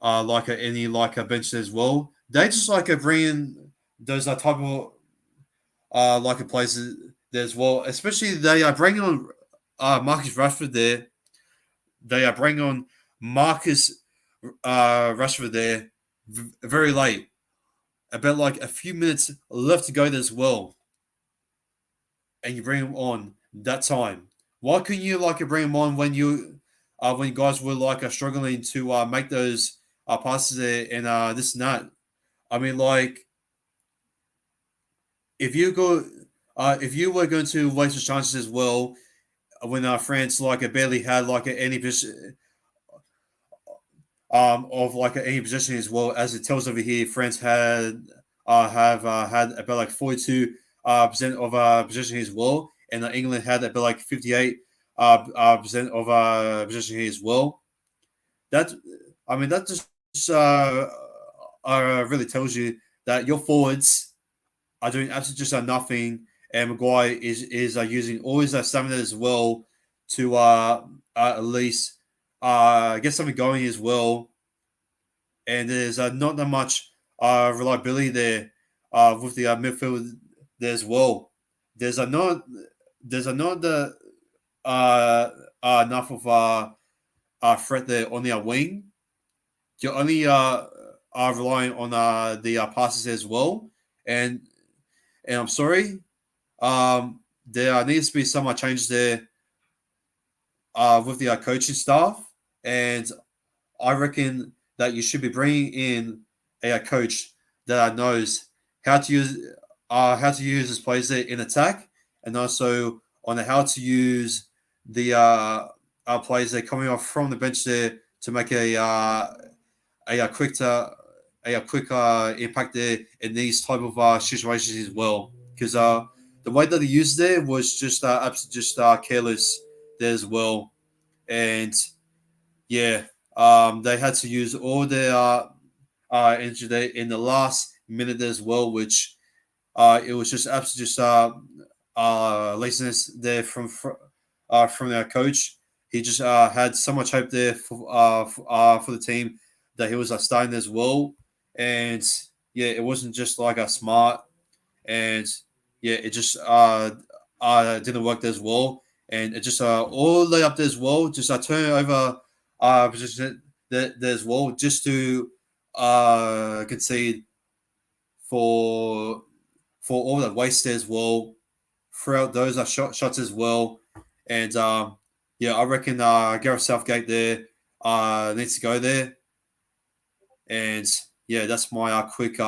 any a bench as well. They just bring in those type of places there as well. Especially they are bringing on Marcus Rashford there. They are bringing on Marcus Rashford there very late, about a few minutes left to go there as well, and you bring him on that time. Why couldn't you bring him on when guys were struggling to make those passes there and this and that? I mean, if you were going to waste your chances as well, when France barely had any position of any position as well, as it tells over here, France had had about 42% of position as well, and England had about 58 percent of possession here as well. That I mean that just really tells you that your forwards are doing absolutely just nothing, and Maguire is using all his stamina as well to at least get something going as well. And there's not that much reliability there with the midfield there as well. There's a not there's a not the enough of threat there on their wing. You're only are relying on the passes as well, and I'm sorry, there needs to be some changes there with the coaching staff, and I reckon that you should be bringing in a coach that knows how to use his players there in attack, and also on how to use the players that are coming off from the bench there to make a quick impact there in these type of situations as well. Because the way that he used there was just absolutely just careless there as well, and yeah, they had to use all their energy there in the last minute as well, which it was just absolutely just laziness there from their coach. He just had so much hope there for the team that he was starting as well, and yeah, it wasn't just like a smart, and yeah, it just didn't work as well, and it just all lay up there as well, just turn over position there as well, just to concede for all the waste as well throughout those shots as well. And yeah, I reckon Gareth Southgate there needs to go there. And yeah, that's my quick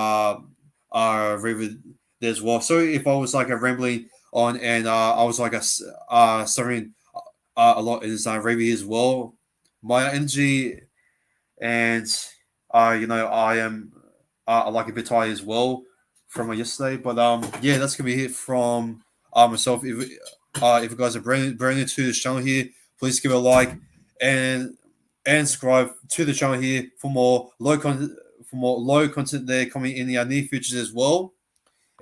review there as well. So if I was like a rambling on and I was like stuttering a lot in this review as well, my energy and I am like a bit tired as well from yesterday. But yeah, that's gonna be it from myself. If you guys are brand new to this channel here, please give it a like and subscribe to the channel here for more low content there coming in the near future as well.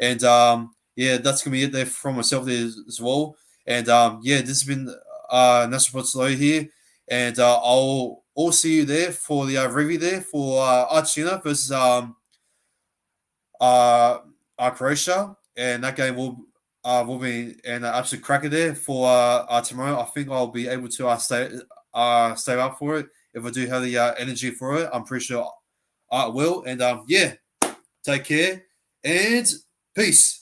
And yeah, that's gonna be it there from myself there as well. And yeah, this has been National Slow here, and I'll see you there for the review there for Argentina versus uh, Croatia, and that game will be an absolute cracker there for tomorrow. I think I'll be able to stay up for it if I do have the energy for it. I'm pretty sure I will. And yeah, take care and peace.